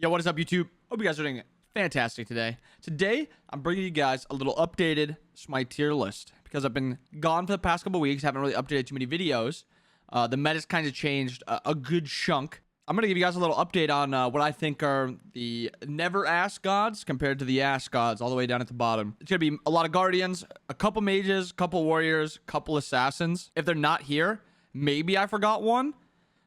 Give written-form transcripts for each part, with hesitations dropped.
Yo, what is up, YouTube? Hope you guys are doing fantastic today. Today, I'm bringing you guys a little updated Smite tier list because I've been gone for the past couple weeks, haven't really updated too many videos. The meta's kind of changed a good chunk. I'm going to give you guys a little update on what I think are the never ass gods compared to the ass gods all the way down at the bottom. It's going to be a lot of guardians, a couple mages, couple warriors, couple assassins. If they're not here, maybe I forgot one.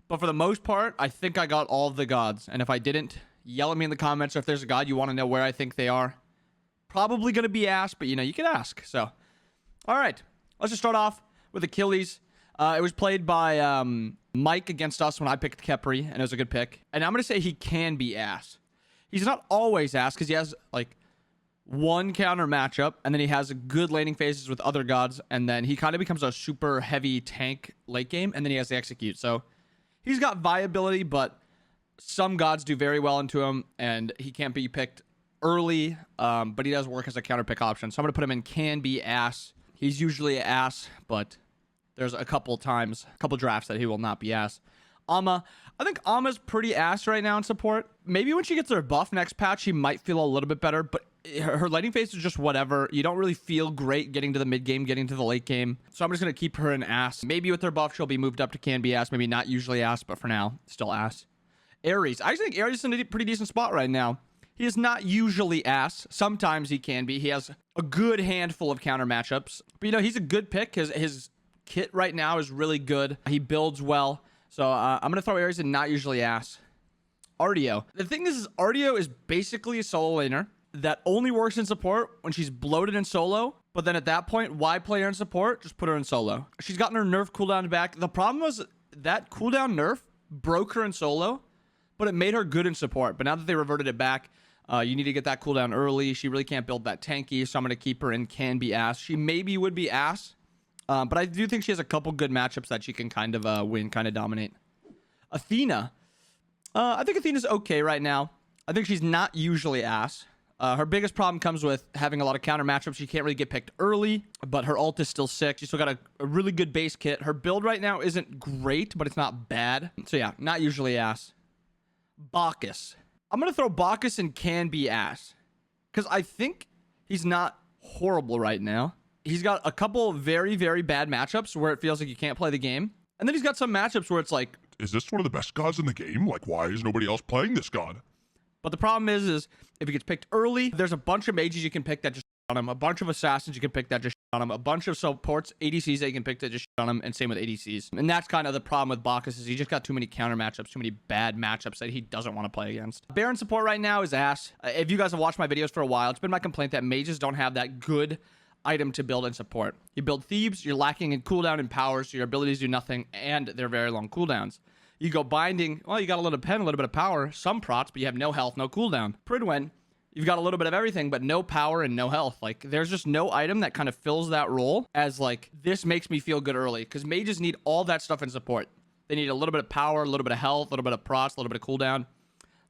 But for the most part, I think I got all of the gods. And if I didn't, yell at me in the comments, or if there's a god you want to know where I think they are. Probably going to be ass, but you know, you can ask. So, all right. Let's just start off with Achilles. It was played by Mike against us when I picked Kepri, and it was a good pick. And I'm going to say he can be ass. He's not always ass because he has like one counter matchup, and then he has good laning phases with other gods, and then he kind of becomes a super heavy tank late game, and then he has to execute. So he's got viability, but some gods do very well into him, and he can't be picked early, but he does work as a counter pick option. So I'm going to put him in can be ass. He's usually ass, but there's a couple drafts that he will not be ass. Amma. I think Amma's pretty ass right now in support. Maybe when she gets her buff next patch, she might feel a little bit better, but her laning phase is just whatever. You don't really feel great getting to the mid game, getting to the late game. So I'm just going to keep her in ass. Maybe with her buff, she'll be moved up to can be ass. Maybe not usually ass, but for now, still ass. Ares. I actually think Ares is in a pretty decent spot right now. He is not usually ass. Sometimes he can be. He has a good handful of counter matchups. But, you know, he's a good pick. His kit right now is really good. He builds well. So I'm going to throw Ares in not usually ass. Ardeo. The thing is Ardeo is basically a solo laner that only works in support when she's bloated in solo. But then at that point, why play her in support? Just put her in solo. She's gotten her nerf cooldown back. The problem was that cooldown nerf broke her in solo, but it made her good in support. But now that they reverted it back, you need to get that cooldown early. She really can't build that tanky, so I'm going to keep her in can be ass. She maybe would be ass, but I do think she has a couple good matchups that she can kind of win, kind of dominate. Athena. I think Athena's okay right now. I think she's not usually ass. Her biggest problem comes with having a lot of counter matchups. She can't really get picked early, but her ult is still sick. She's still got a really good base kit. Her build right now isn't great, but it's not bad. So yeah, not usually ass. Bacchus. I'm going to throw Bacchus in can be ass because I think he's not horrible right now. He's got a couple very, very bad matchups where it feels like you can't play the game. And then he's got some matchups where it's like, is this one of the best gods in the game? Like, why is nobody else playing this god? But the problem is if he gets picked early, there's a bunch of mages you can pick that just on him, a bunch of assassins you can pick that just on him, a bunch of supports, ADCs that you can pick that just on him, and same with ADCs. And that's kind of the problem with Bacchus is he just got too many counter matchups, too many bad matchups that he doesn't want to play against. Baron support right now is ass. If you guys have watched my videos for a while, it's been my complaint that mages don't have that good item to build and support. You build Thebes, you're lacking in cooldown and power, so your abilities do nothing, and they're very long cooldowns. You go binding, well, you got a little pen, a little bit of power, some prots, but you have no health, no cooldown. Pridwen, you've got a little bit of everything, but no power and no health. Like, there's just no item that kind of fills that role as, like, this makes me feel good early. Because mages need all that stuff in support. They need a little bit of power, a little bit of health, a little bit of prots, a little bit of cooldown.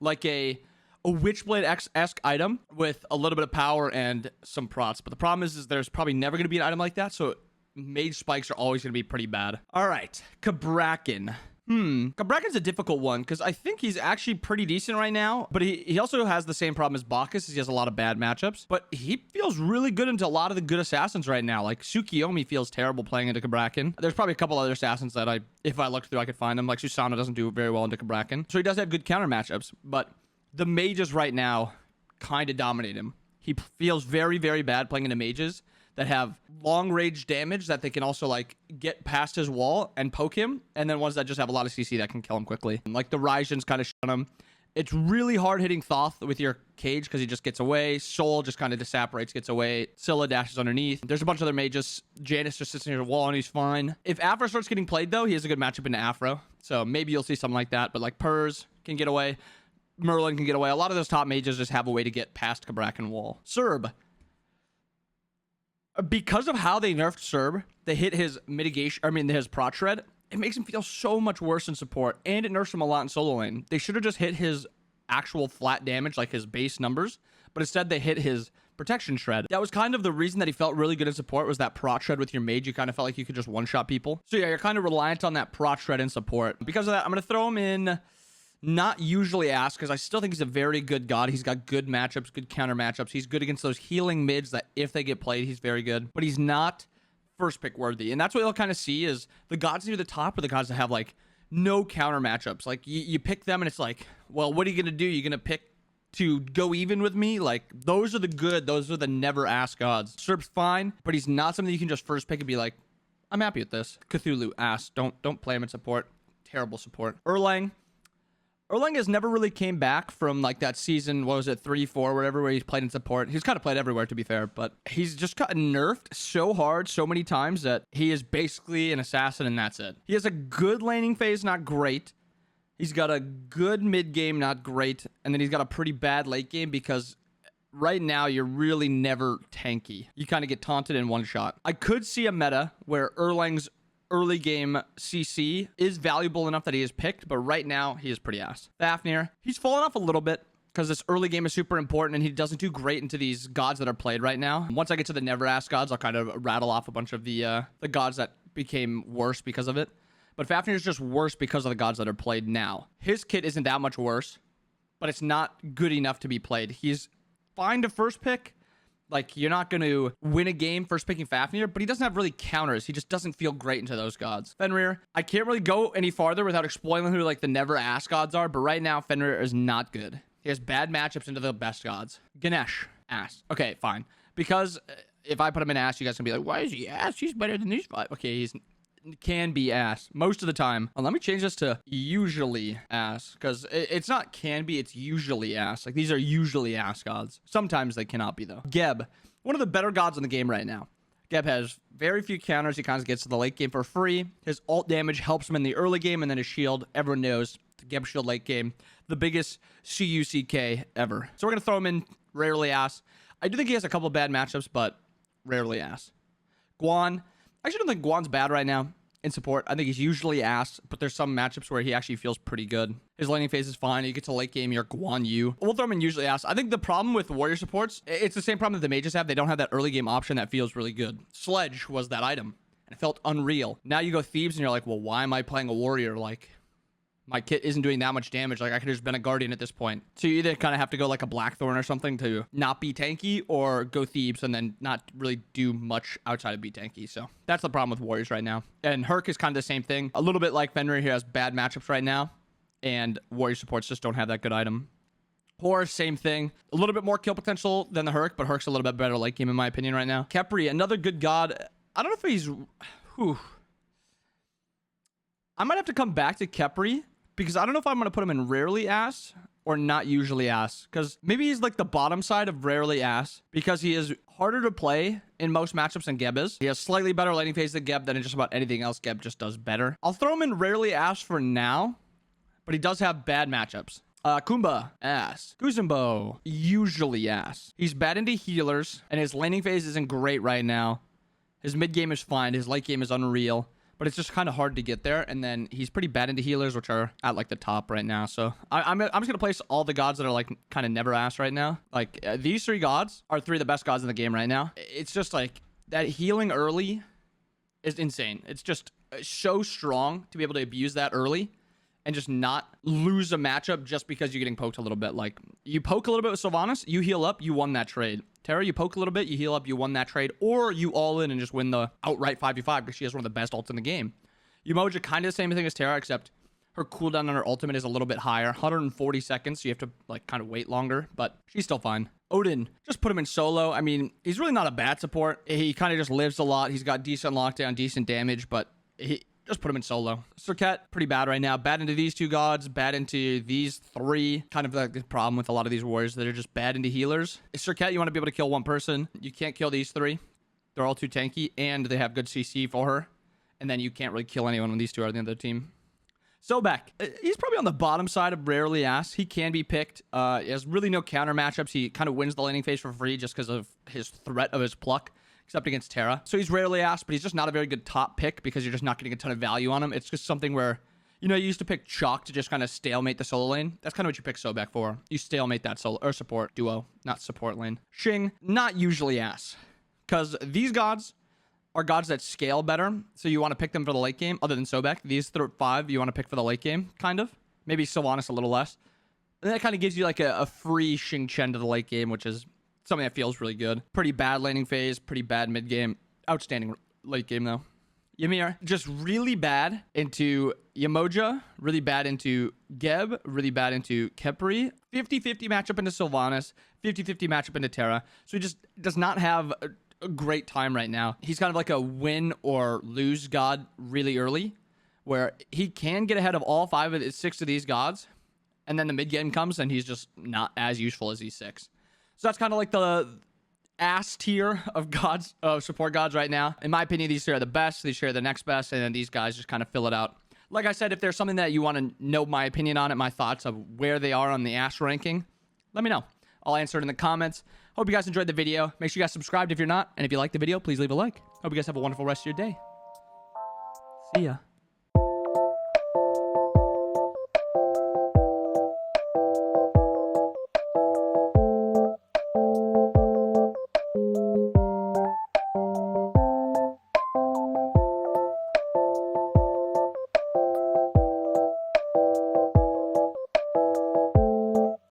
Like a Witchblade X-esque item with a little bit of power and some prots. But the problem is there's probably never going to be an item like that, so mage spikes are always going to be pretty bad. All right, Cabrakan. Cabrakan's a difficult one because I think he's actually pretty decent right now, but he also has the same problem as Bacchus. He has a lot of bad matchups, but he feels really good into a lot of the good assassins right now. Like Tsukiyomi feels terrible playing into Cabrakan. There's probably a couple other assassins that if I looked through, I could find them. Like Susanna doesn't do very well into Cabrakan, so he does have good counter matchups, but the mages right now kind of dominate him. He feels very, very bad playing into mages that have long range damage that they can also like get past his wall and poke him, and then ones that just have a lot of CC that can kill him quickly. Like the Raijans kind of shut him. It's really hard hitting Thoth with your cage because he just gets away. Soul just kind of disapparates, gets away. Scylla dashes underneath. There's a bunch of other mages. Janus just sits near the wall and he's fine. If Afro starts getting played though, he has a good matchup into Afro. So maybe you'll see something like that. But like Purs can get away. Merlin can get away. A lot of those top mages just have a way to get past Cabrakan wall. Cerb. Because of how they nerfed Cerb, they hit his his prot shred. It makes him feel so much worse in support, and it nerfs him a lot in solo lane. They should have just hit his actual flat damage, like his base numbers, but instead they hit his protection shred. That was kind of the reason that he felt really good in support, was that prot shred with your mage. You kind of felt like you could just one-shot people. So yeah, you're kind of reliant on that prot shred in support. Because of that, I'm going to throw him in Not usually asked, because I still think he's a very good god. He's got good matchups, good counter matchups. He's good against those healing mids that if they get played, he's very good. But he's not first pick worthy. And that's what you'll kind of see is the gods near the top are the gods that have like no counter matchups. Like you pick them and it's like, well, what are you going to do? You're going to pick to go even with me? Like those are the good, those are the never ask gods. Serp's fine, but he's not something you can just first pick and be like, I'm happy with this. Cthulhu ass. Don't play him in support. Terrible support. Erlang has never really came back from like that season, what was it, 3-4, whatever, where he's played in support. He's kind of played everywhere, to be fair, but he's just gotten nerfed so hard so many times that he is basically an assassin and that's it. He has a good laning phase, not great. He's got a good mid game, not great. And then he's got a pretty bad late game because right now you're really never tanky. You kind of get taunted in one shot. I could see a meta where Erlang's early game CC is valuable enough that he is picked, but right now he is pretty ass. Fafnir, he's fallen off a little bit because this early game is super important and he doesn't do great into these gods that are played right now. Once I get to the never ask gods, I'll kind of rattle off a bunch of the gods that became worse because of it. But Fafnir is just worse because of the gods that are played now. His kit isn't that much worse, but it's not good enough to be played. He's fine to first pick. Like, you're not going to win a game first picking Fafnir, but he doesn't have really counters. He just doesn't feel great into those gods. Fenrir, I can't really go any farther without explaining who, like, the never ask gods are, but right now, Fenrir is not good. He has bad matchups into the best gods. Ganesh, ass. Okay, fine. Because if I put him in ass, you guys can be like, why is he ass? He's better than these five. Okay, he's can be ass most of the time. Let me change this to usually ass, because it's not can be, it's usually ass. Like, these are usually ass gods. Sometimes they cannot be, though. Geb, one of the better gods in the game right now. Geb has very few counters. He kind of gets to the late game for free. His ult damage helps him in the early game, and then his shield, everyone knows, the Geb shield late game, the biggest CUCK ever. So we're going to throw him in rarely ass. I do think he has a couple bad matchups, but rarely ass. Guan, I actually don't think Guan's bad right now in support. I think he's usually ass, but there's some matchups where he actually feels pretty good. His laning phase is fine. You get to late game, you're Guan Yu. We'll throw him in usually ass. I think the problem with warrior supports, it's the same problem that the mages have. They don't have that early game option that feels really good. Sledge was that item, and it felt unreal. Now you go Thebes, and you're like, well, why am I playing a warrior? Like, my kit isn't doing that much damage. Like, I could have just been a guardian at this point. So you either kind of have to go like a Blackthorn or something to not be tanky, or go Thebes and then not really do much outside of be tanky. So that's the problem with warriors right now. And Herc is kind of the same thing. A little bit like Fenrir, he has bad matchups right now, and warrior supports just don't have that good item. Horus, same thing. A little bit more kill potential than the Herc, but Herc's a little bit better late game in my opinion right now. Khepri, another good god. I don't know if he's... I might have to come back to Khepri, because I don't know if I'm going to put him in rarely ass or not usually ass. Because maybe he's like the bottom side of rarely ass, because he is harder to play in most matchups than Geb is. He has slightly better laning phase than Geb, than in just about anything else Geb just does better. I'll throw him in rarely ass for now, but he does have bad matchups. Kumba, ass. Kuzumbo, usually ass. He's bad into healers, and his laning phase isn't great right now. His mid game is fine. His late game is unreal. But it's just kind of hard to get there. And then he's pretty bad into healers, which are at like the top right now. So I'm just going to place all the gods that are like kind of never ass right now. Like these three gods are three of the best gods in the game right now. It's just like that healing early is insane. It's just so strong to be able to abuse that early and just not lose a matchup just because you're getting poked a little bit. Like, you poke a little bit with Sylvanas, you heal up, you won that trade. Terra, you poke a little bit, you heal up, you won that trade. Or you all in and just win the outright 5v5 because she has one of the best ults in the game. Umoja, kind of the same thing as Terra, except her cooldown on her ultimate is a little bit higher. 140 seconds, so you have to, like, kind of wait longer. But she's still fine. Odin, just put him in solo. I mean, he's really not a bad support. He kind of just lives a lot. He's got decent lockdown, decent damage, but he... just put him in solo. Serket, pretty bad right now. Bad into these two gods, bad into these three. Kind of like the problem with a lot of these warriors that are just bad into healers. Serket, you want to be able to kill one person. You can't kill these three. They're all too tanky, and they have good CC for her. And then you can't really kill anyone when these two are the other team. Sobek, he's probably on the bottom side of rarely ass. He can be picked. He has really no counter matchups. He kind of wins the laning phase for free just because of his threat of his pluck, except against Terra. So he's rarely asked, but he's just not a very good top pick because you're just not getting a ton of value on him. It's just something where, you know, you used to pick Chalk to just kind of stalemate the solo lane. That's kind of what you pick Sobek for. You stalemate that solo, or support duo, not support lane. Xing, not usually ass, because these gods are gods that scale better. So you want to pick them for the late game, other than Sobek. These five you want to pick for the late game, kind of. Maybe Sylvanas a little less. And that kind of gives you like a free Xing Chen to the late game, which is something that feels really good. Pretty bad laning phase, pretty bad mid game. Outstanding late game though. Ymir, just really bad into Yamoja, really bad into Geb, really bad into Khepri. 50-50 matchup into Sylvanas, 50-50 matchup into Terra. So he just does not have a great time right now. He's kind of like a win or lose god really early, where he can get ahead of all 6 of these gods, and then the mid game comes and he's just not as useful as these 6. So that's kind of like the ass tier of gods, support gods right now. In my opinion, these 3 are the best. These 3 are the next best, and then these guys just kind of fill it out. Like I said, if there's something that you want to know my opinion on it, my thoughts of where they are on the ass ranking, let me know. I'll answer it in the comments. Hope you guys enjoyed the video. Make sure you guys subscribed if you're not, and if you liked the video, please leave a like. Hope you guys have a wonderful rest of your day. See ya.